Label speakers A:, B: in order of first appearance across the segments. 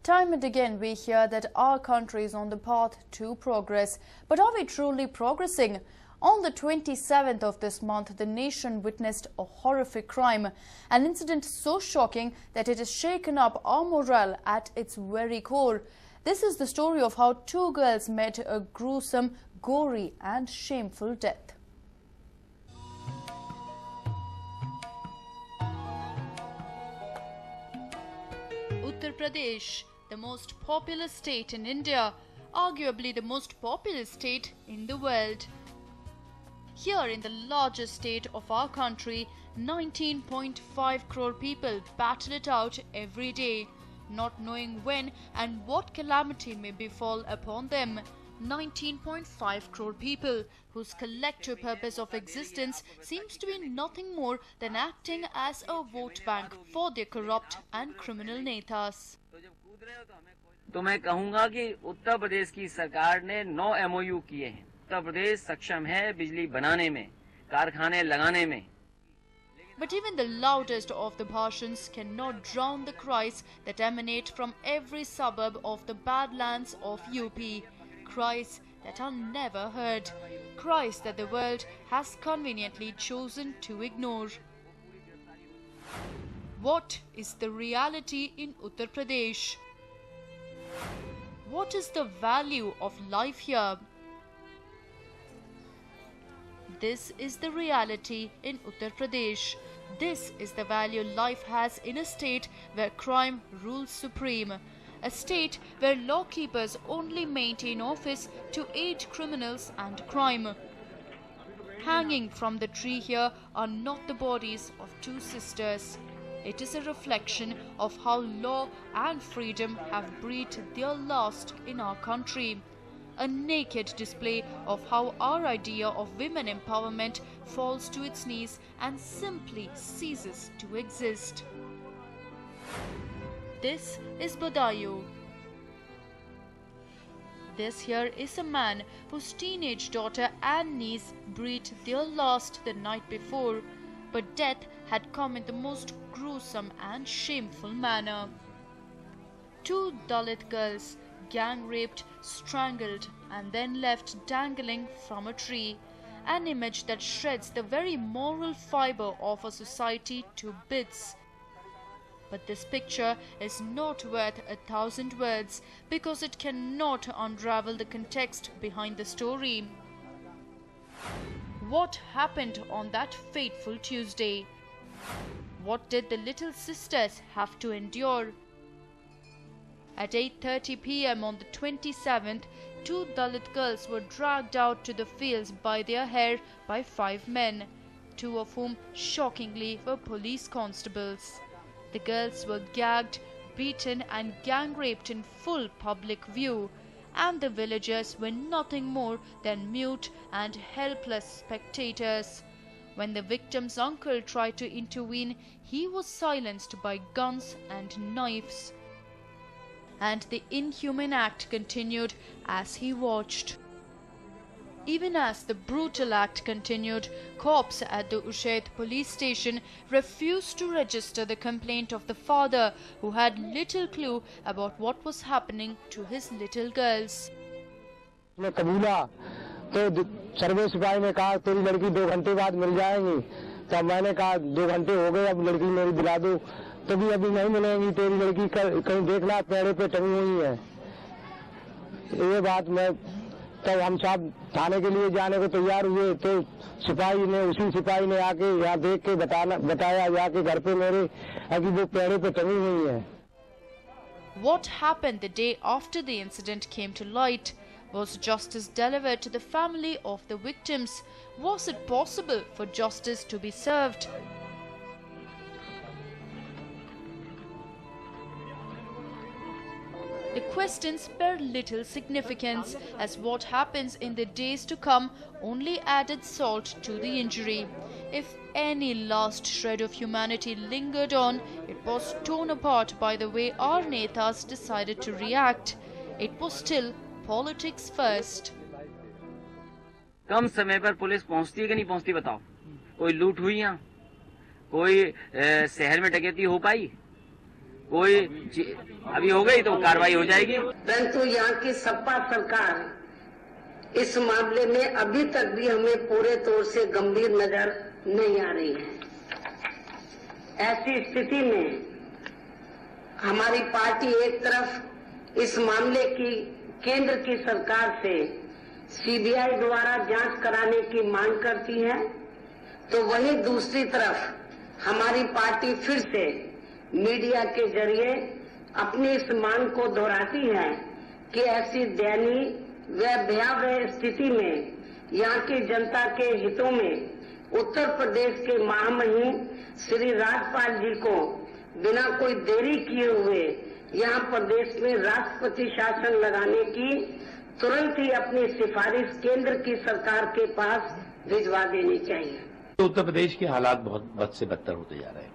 A: Time and again we hear that our country is on the path to progress. But are we truly progressing? On the 27th of this month, the nation witnessed a horrific crime, an incident so shocking that it has shaken up our morale at its very core. This is the story of how two girls met a gruesome, gory and shameful death. Uttar Pradesh, the most populous state in India, arguably the most populous state in the world. Here in the largest state of our country, 19.5 crore people battle it out every day, not knowing when and what calamity may befall upon them. 19.5 crore people whose collective purpose of existence seems to be nothing more than acting as a vote bank for their corrupt and criminal netas.
B: तो मैं कहूंगा कि उत्तर प्रदेश की सरकार ने 9 MOU किए हैं। उत्तर प्रदेश सक्षम है बिजली बनाने में, कारखाने लगाने में।
A: But even the loudest of the bhashans cannot drown the cries that emanate from every suburb of the badlands of UP. Cries that are never heard. Cries that the world has conveniently chosen to ignore. What is the reality in Uttar Pradesh? What is the value of life here? This is the reality in Uttar Pradesh. This is the value life has in a state where crime rules supreme. A state where lawkeepers only maintain office to aid criminals and crime. Hanging from the tree here are not the bodies of two sisters. It is a reflection of how law and freedom have breathed their last in our country. A naked display of how our idea of women empowerment falls to its knees and simply ceases to exist. This is Badayu. This here is a man whose teenage daughter and niece breathed their last the night before, but death had come in the most gruesome and shameful manner. Two Dalit girls gang raped, strangled and then left dangling from a tree, an image that shreds the very moral fiber of a society to bits. But this picture is not worth 1,000 words because it cannot unravel the context behind the story. What happened on that fateful Tuesday? What did the little sisters have to endure? At 8:30 p.m. on the 27th, two Dalit girls were dragged out to the fields by their hair by 5 men, 2 of whom shockingly were police constables. The girls were gagged, beaten and gang raped in full public view, and the villagers were nothing more than mute and helpless spectators. When the victim's uncle tried to intervene, he was silenced by guns and knives. And the inhuman act continued as he watched. Even as the brutal act continued, cops at the Ushed police station refused to register the complaint of the father, who had little clue about what was happening to his little girls.
C: तो सर्वे सिपाही ने कहा तेरी लड़की 2 घंटे बाद मिल जाएगी। तो मैंने कहा 2 घंटे हो गए, अब लड़की मेरी दिला दो। तो भी अभी नहीं मिलेगी, तेरी लड़की कहीं देखना पेड़े पे टंगी हुई है। ये बात मैं तब हम सब थाने के लिए जाने को तैयार हुए, तो उसी सिपाही ने आके यहाँ देख के बताया जाके घर पे मेरे कि वो पेड़े पे टंगी हुई है।
A: What happened the day after the incident came to light? Was justice delivered to the family of the victims? Was it possible for justice to be served? The questions bear little significance, as what happens in the days to come only added salt to the injury. If any last shred of humanity lingered on, it was torn apart by the way our netas decided to react. It was still politics first.
B: कम समय पर police पहुंचती है कि नहीं पहुंचती बताओ? कोई लूट हुई यहाँ? कोई शहर में डकैती हो पाई? अभी हो गई तो कार्रवाई हो जाएगी।
D: परंतु यहाँ की सपा सरकार इस मामले में अभी तक भी हमें पूरे तौर से गंभीर नजर नहीं आ रही है। ऐसी स्थिति में हमारी पार्टी एक तरफ इस मामले की केंद्र की सरकार से सीबीआई द्वारा जांच कराने की मांग करती है, तो वहीं दूसरी तरफ हमारी पार्टी फिर से मीडिया के जरिए अपनी इस मांग को दोहराती है कि ऐसी दयनीय व भयावह स्थिति में यहाँ की जनता के हितों में उत्तर प्रदेश के महामहिम श्री राज्यपाल जी को बिना कोई देरी किए हुए यहाँ प्रदेश में राष्ट्रपति शासन लगाने की तुरंत ही अपनी सिफारिश केंद्र की सरकार के पास भिजवा देनी चाहिए।
E: उत्तर प्रदेश के हालात बहुत बद से बदतर होते जा रहे हैं।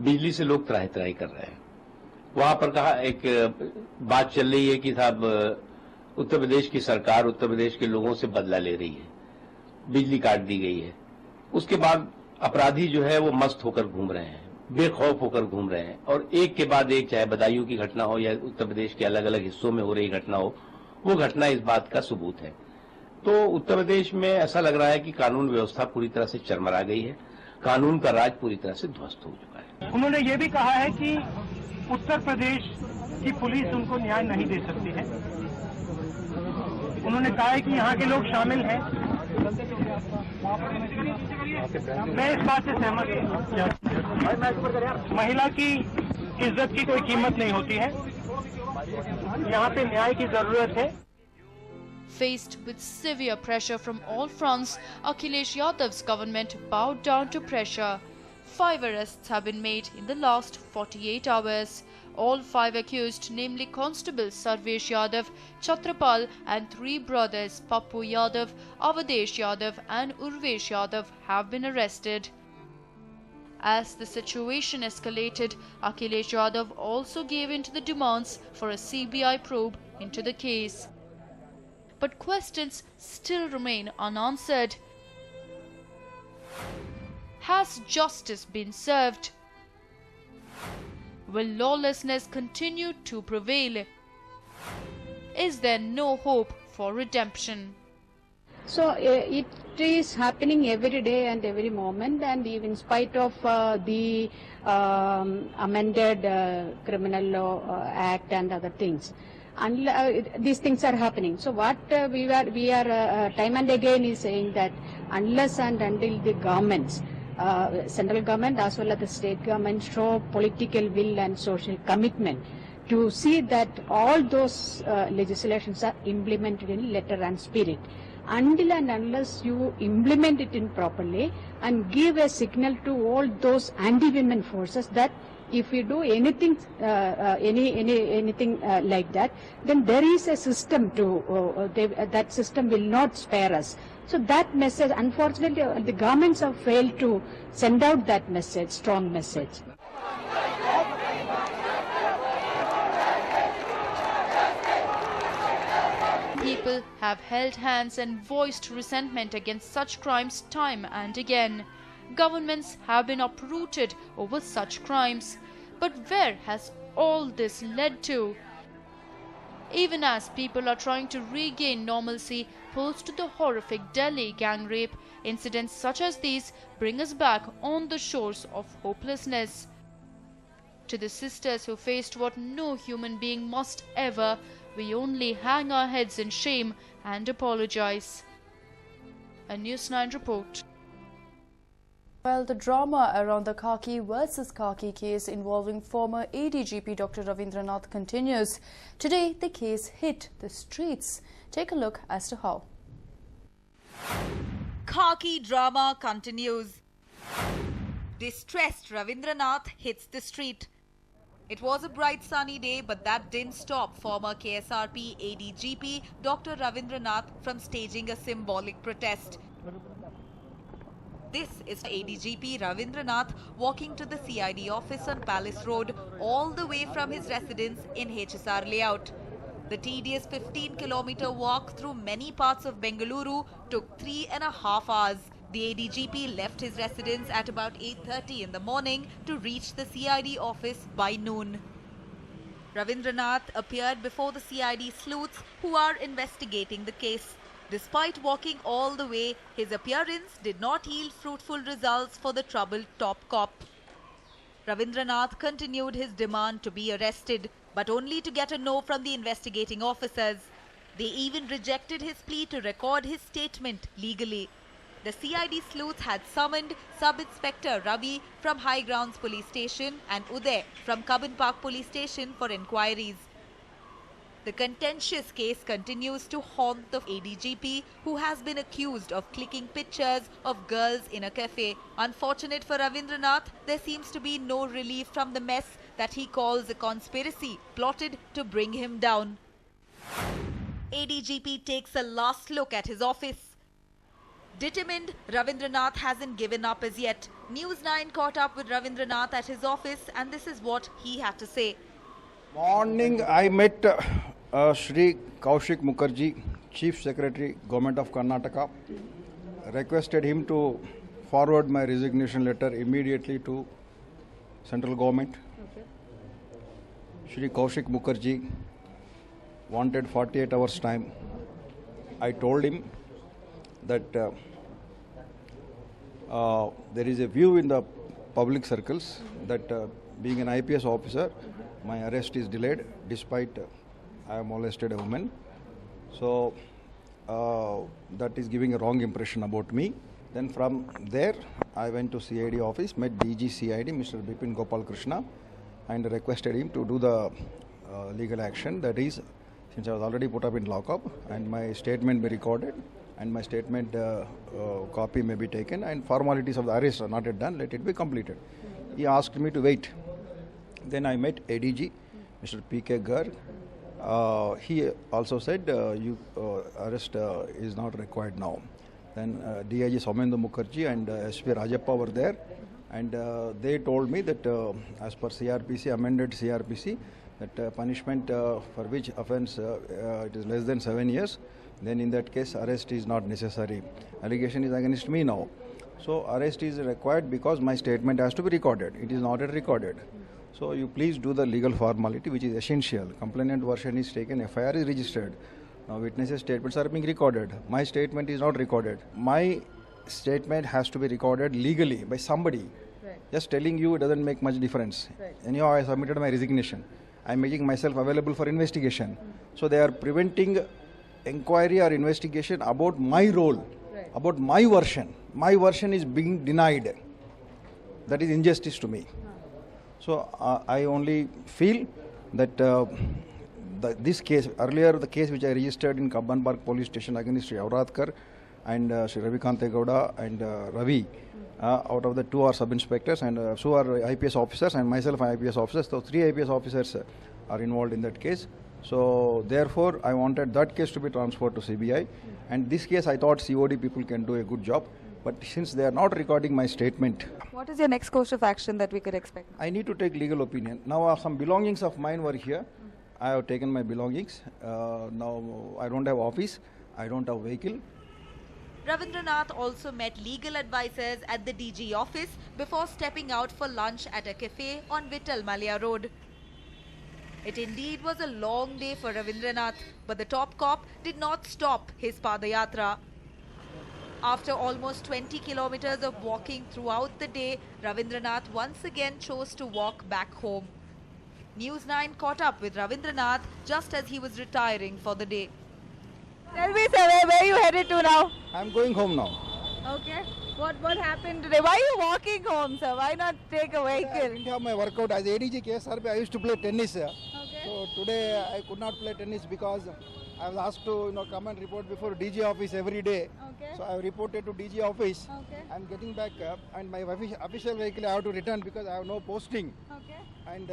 E: बिजली से लोग त्राही त्राही कर रहे हैं। वहां पर कहा एक बात चल रही है कि साहब उत्तर प्रदेश की सरकार उत्तर प्रदेश के लोगों से बदला ले रही है, बिजली काट दी गई है। उसके बाद अपराधी जो है वो मस्त होकर घूम रहे हैं, बेखौफ होकर घूम रहे हैं, और एक के बाद एक, चाहे बदायूं की घटना हो या उत्तर प्रदेश के अलग अलग हिस्सों में हो रही घटना हो, वो घटना इस बात का सबूत है। तो उत्तर प्रदेश में ऐसा लग रहा है कि कानून व्यवस्था पूरी तरह से चरमरा गई है, कानून का राज पूरी तरह से ध्वस्त हो चुका है।
F: उन्होंने ये भी कहा है कि उत्तर प्रदेश की पुलिस उनको न्याय नहीं दे सकती है। उन्होंने कहा है कि यहाँ के लोग शामिल हैं। मैं इस बात से सहमत हूँ। महिला की इज्जत की कोई कीमत नहीं होती है, यहाँ पे न्याय की जरूरत है।
A: Faced with severe pressure from all fronts, Akhilesh Yadav's government bowed down to pressure. 5 arrests have been made in the last 48 hours. All 5 accused, namely Constable Sarvesh Yadav, Chhatrapal and 3 brothers Pappu Yadav, Avadesh Yadav and Urvesh Yadav have been arrested. As the situation escalated, Akhilesh Yadav also gave in to the demands for a CBI probe into the case. But questions still remain unanswered. Has justice been served? Will lawlessness continue to prevail? Is there no hope for redemption?
G: So it is happening every day and every moment, and even in spite of the amended criminal law act and other things, these things are happening. So what we are time and again is saying that unless and until the governments, central government as well as the state government, show political will and social commitment to see that all those legislations are implemented in letter and spirit, until and unless you implement it in properly and give a signal to all those anti-women forces that if we do anything, anything like that, then there is a system to that system will not spare us. So that message, unfortunately, the governments have failed to send out that message, strong message.
A: People have held hands and voiced resentment against such crimes time and again. Governments have been uprooted over such crimes. But where has all this led to? Even as people are trying to regain normalcy post the horrific Delhi gang rape, incidents such as these bring us back on the shores of hopelessness. To the sisters who faced what no human being must ever, we only hang our heads in shame and apologize. A News9 report.
H: Well, the drama around the Khaki versus Khaki case involving former ADGP Dr. Ravindranath continues. Today, the case hit the streets. Take a look as to how.
I: Khaki drama continues. Distressed Ravindranath hits the street. It was a bright sunny day, but that didn't stop former KSRP ADGP Dr. Ravindranath from staging a symbolic protest. This is ADGP Ravindranath walking to the CID office on Palace Road all the way from his residence in HSR layout. The tedious 15-kilometer walk through many parts of Bengaluru took 3.5 hours. The ADGP left his residence at about 8:30 in the morning to reach the CID office by noon. Ravindranath appeared before the CID sleuths who are investigating the case. Despite walking all the way, his appearance did not yield fruitful results for the troubled top cop. Ravindranath continued his demand to be arrested, but only to get a no from the investigating officers. They even rejected his plea to record his statement legally. The CID sleuth had summoned Sub-Inspector Ravi from High Grounds Police Station and Uday from Cubbon Park Police Station for inquiries. The contentious case continues to haunt the ADGP, who has been accused of clicking pictures of girls in a cafe. Unfortunate for Ravindranath, there seems to be no relief from the mess that he calls a conspiracy plotted to bring him down. ADGP takes a last look at his office. Determined, Ravindranath hasn't given up as yet. News9 caught up with Ravindranath at his office, and this is what he had to say.
J: Morning, I met Shri Kaushik Mukherjee, Chief Secretary, Government of Karnataka. Requested him to forward my resignation letter immediately to central government. Okay. Shri Kaushik Mukherjee wanted 48 hours time. I told him that there is a view in the public circles that being an IPS officer, my arrest is delayed despite I have molested a woman. So that is giving a wrong impression about me. Then from there, I went to CID office, met DG CID, Mr. Bipin Gopal Krishna, and requested him to do the legal action. That is, since I was already put up in lockup, and my statement be recorded, and my statement copy may be taken, and formalities of the arrest are not yet done, let it be completed. He asked me to wait. Then I met ADG, Mr. P.K. Garg. He also said arrest is not required now. Then DIG Soumendra Mukherjee and SP Rajappa were there, and they told me that as per CRPC, amended CRPC, that punishment for which offence it is less than 7 years, then in that case arrest is not necessary. Allegation is against me now. So arrest is required because my statement has to be recorded. It is not yet recorded. So you please do the legal formality, which is essential. Complainant version is taken, FIR is registered. Now witnesses' statements are being recorded. My statement is not recorded. My statement has to be recorded legally by somebody. Right. Just telling you, it doesn't make much difference. Right. Anyhow, I submitted my resignation. I am making myself available for investigation. So they are preventing inquiry or investigation about my role, right, about my version. My version is being denied. That is injustice to me. So I only feel that this case, earlier the case which I registered in Cubbon Park Police Station against Sri Avradkar and Sri Ravikante Gowda and Ravi, out of the 2 are sub-inspectors and 2 are IPS officers and myself an IPS officer. So 3 IPS officers are involved in that case. So therefore I wanted that case to be transferred to CBI, and this case I thought COD people can do a good job. But since they are not recording my statement.
I: What is your next course of action that we could expect?
J: I need to take legal opinion. Now some belongings of mine were here. I have taken my belongings. Now I don't have office. I don't have vehicle.
I: Ravindranath also met legal advisors at the DG office before stepping out for lunch at a cafe on Vittal Malia Road. It indeed was a long day for Ravindranath, but the top cop did not stop his Padayatra. After almost 20 kilometers of walking throughout the day, Ravindranath once again chose to walk back home. News9 caught up with Ravindranath just as he was retiring for the day.
K: Tell me, sir, where are you headed to now?
J: I'm going home now.
K: Okay. What happened today? Why are you walking home, sir? Why not take a vehicle?
J: I didn't have my workout. As ADG KSRP, I used to play tennis.
K: Okay.
J: So today I could not play tennis because I was asked to come and report before DG office every day.
K: Okay.
J: So I reported to DG office.
K: Okay.
J: I'm getting back and my official vehicle I have to return because I have no posting.
K: Okay.
J: And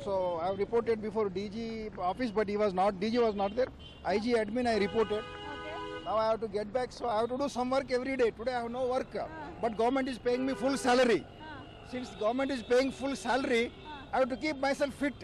J: so I have reported before DG office, but DG was not there. IG admin I reported.
K: Okay.
J: Now I have to get back, so I have to do some work every day. Today I have no work, but government is paying me full salary. Since government is paying full salary, I have to keep myself fit.